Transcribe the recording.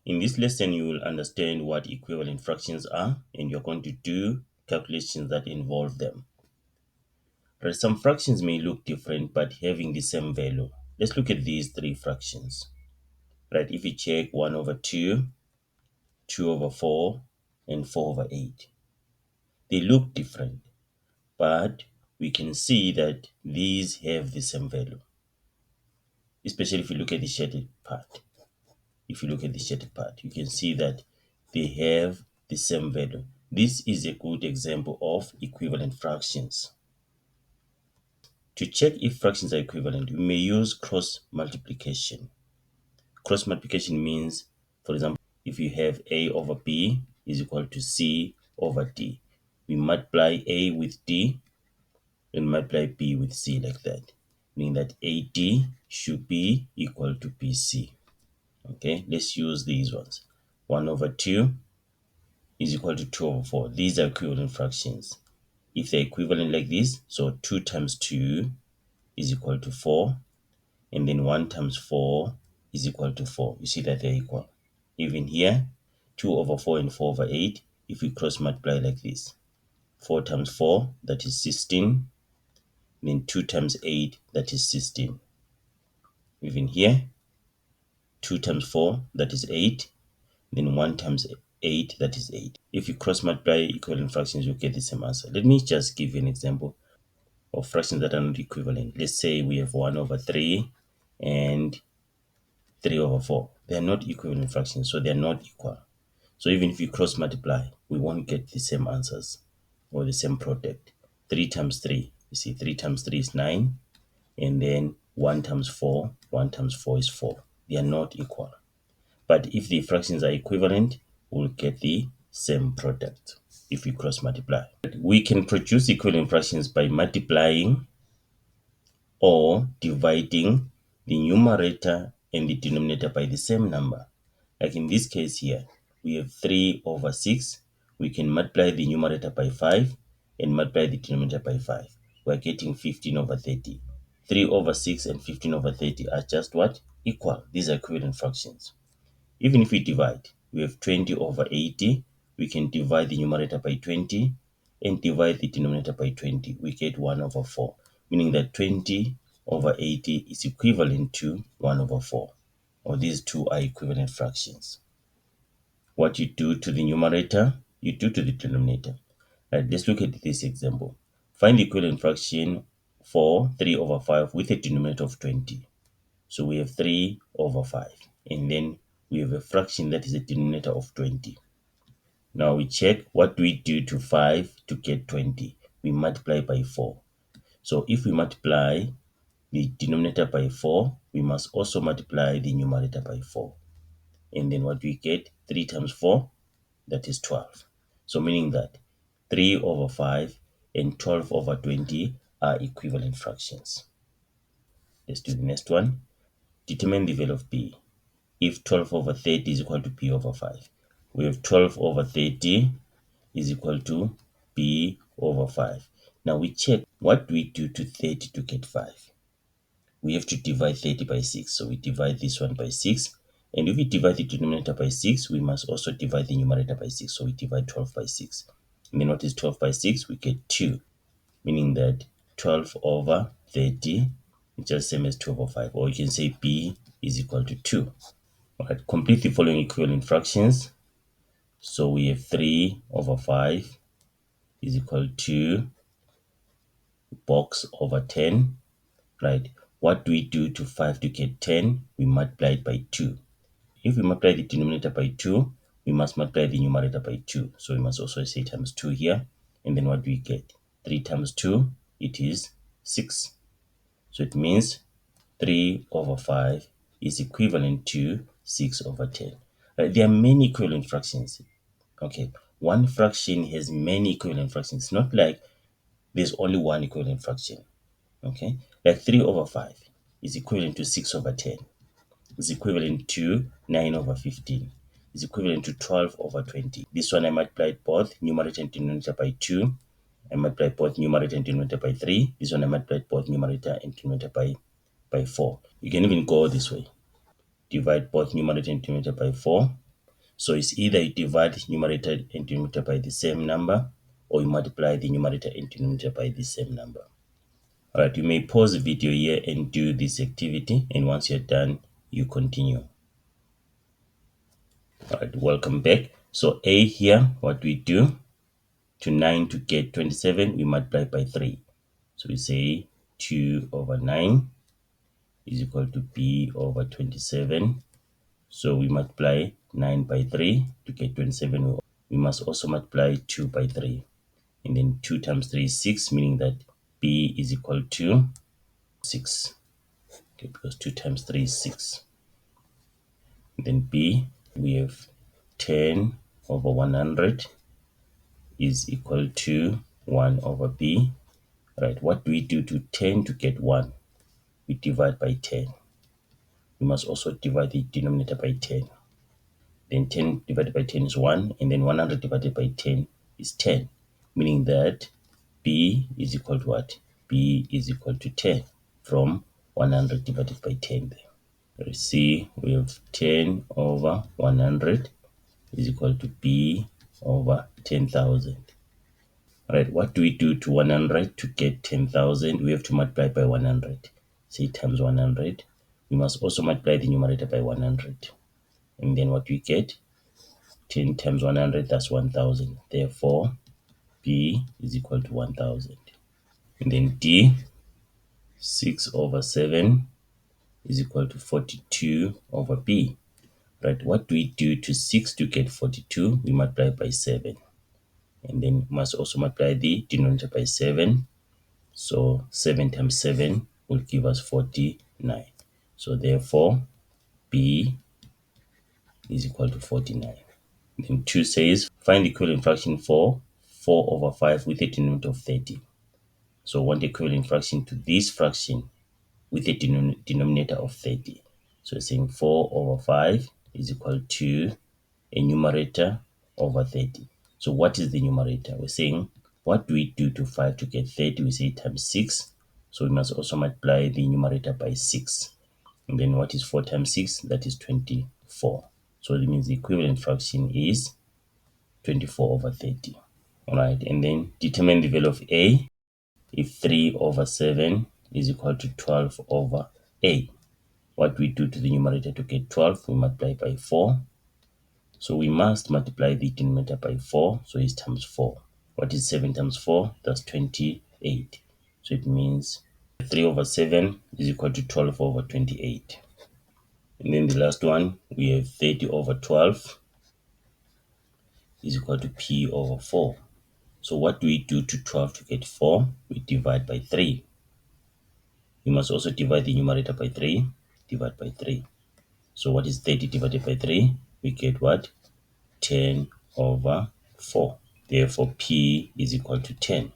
In this lesson, you will understand what equivalent fractions are, and you're going to do calculations that involve them. Right, some fractions may look different but having the same value. Let's look at these three fractions. Right, if you check 1 over 2, 2 over 4, and 4 over 8. They look different, but we can see that these have the same value, especially if you look at the shaded part. If you look at the shaded part, you can see that they have the same value. This is a good example of equivalent fractions. To check if fractions are equivalent, we may use cross multiplication. Cross multiplication means, for example, if you have A over B is equal to C over D, we multiply A with D and multiply B with C like that, meaning that AD should be equal to BC. Okay, let's use these ones. 1 over 2 is equal to 2 over 4. These are equivalent fractions. If they're equivalent like this, so 2 times 2 is equal to 4, and then 1 times 4 is equal to 4. You see that they're equal. Even here, 2 over 4 and 4 over 8, if we cross multiply like this, 4 times 4, that is 16, then 2 times 8, that is 16. Even here, 2 times 4, that is 8, then 1 times 8, that is 8. If you cross multiply equivalent fractions, you'll get the same answer. Let me just give you an example of fractions that are not equivalent. Let's say we have 1 over 3 and 3 over 4. They are not equivalent fractions, so they are not equal. So even if you cross multiply, we won't get the same answers or the same product. 3 times 3, you see 3 times 3 is 9, and then 1 times 4, 1 times 4 is 4. They are not equal. But if the fractions are equivalent, we'll get the same product if we cross multiply. We can produce equivalent fractions by multiplying or dividing the numerator and the denominator by the same number. Like in this case here, we have 3 over 6. We can multiply the numerator by 5 and multiply the denominator by 5. We're getting 15 over 30. 3 over 6 and 15 over 30 are just what? Equal. These are equivalent fractions. Even if we divide, we have 20 over 80. We can divide the numerator by 20 and divide the denominator by 20. We get 1 over 4, meaning that 20 over 80 is equivalent to 1 over 4. Or these two are equivalent fractions. What you do to the numerator, you do to the denominator. Right, let's look at this example. Find the equivalent fraction for 3 over 5 with a denominator of 20. So we have 3 over 5. And then we have a fraction that is a denominator of 20. Now we check what do we do to 5 to get 20. We multiply by 4. So if we multiply the denominator by 4, we must also multiply the numerator by 4. And then what we get? 3 times 4, that is 12. So meaning that 3 over 5 and 12 over 20 are equivalent fractions. Let's do the next one. Determine the value of b. If 12 over 30 is equal to b over 5. We have 12 over 30 is equal to b over 5. Now we check what do we do to 30 to get 5. We have to divide 30 by 6. So we divide this one by 6. And if we divide the denominator by 6, we must also divide the numerator by 6. So we divide 12 by 6. And then what is 12 by 6? We get 2. Meaning that 12 over 30 is just same as 2 over 5. Or you can say b is equal to 2. Alright, complete the following equivalent fractions. So we have 3 over 5 is equal to box over 10. Right, what do we do to 5 to get 10? We multiply it by 2. If we multiply the denominator by 2, we must multiply the numerator by 2. So we must also say times 2 here. And then what do we get? 3 times 2, it is 6. So it means 3 over 5 is equivalent to 6 over 10. Right, there are many equivalent fractions. Okay, one fraction has many equivalent fractions. It's not like there's only one equivalent fraction. Okay, like 3 over 5 is equivalent to 6 over 10. Is equivalent to 9 over 15. Is equivalent to 12 over 20. This one I multiplied both numerator and denominator by 2. I multiplied both numerator and denominator by 3. This one I multiplied both numerator and denominator by 4. You can even go this way. Divide both numerator and denominator by 4. So it's either you divide numerator and denominator by the same number, or you multiply the numerator and denominator by the same number. Alright, you may pause the video here and do this activity, and once you're done, you continue. Alright, welcome back. So A here, what we do, to 9 to get 27, we multiply by 3. So we say 2 over 9 is equal to B over 27. So we multiply 9 by 3 to get 27. We must also multiply 2 by 3. And then 2 times 3 is 6, meaning that B is equal to 6. Okay, because 2 times 3 is 6. And then B, we have 10 over 100 is equal to 1 over B. Right, what do we do to 10 to get 1? We divide by 10. We must also divide the denominator by 10. Then 10 divided by 10 is 1, and then 100 divided by 10 is 10, meaning that B is equal to what? B is equal to 10 from 100 divided by 10 there. You see, we have 10 over 100 is equal to B over 10,000. Right, what do we do to 100 to get 10,000? We have to multiply by 100. Say times 100. We must also multiply the numerator by 100. And then what we get? 10 times 100, that's 1,000. Therefore, B is equal to 1,000. And then D, 6 over 7 is equal to 42 over B. Right, what do we do to 6 to get 42? We multiply by 7. And then must also multiply the denominator by 7. So 7 times 7 will give us 49. So therefore, B is equal to 49. Then 2 says, find the equivalent fraction for 4 over 5 with a denominator of 30. So want the equivalent fraction to this fraction with a denominator of 30. So we're saying 4 over 5 is equal to a numerator over 30. So what is the numerator? We're saying, what do we do to 5 to get 30? We say times 6. So we must also multiply the numerator by 6. And then what is 4 times 6? That is 24. So it means the equivalent fraction is 24 over 30. Alright, and then determine the value of A if 3 over 7 is equal to 12 over A. What we do to the numerator to get 12? We multiply by 4. So we must multiply the denominator by 4. So it's times 4. What is 7 times 4? That's 28. So it means 3 over 7 is equal to 12 over 28. And then the last one, we have 30 over 12 is equal to P over 4. So what do we do to 12 to get 4? We divide by 3. We must also divide the numerator by 3. Divide by 3. So what is 30 divided by 3? We get what? 10 over 4. Therefore, P is equal to 10.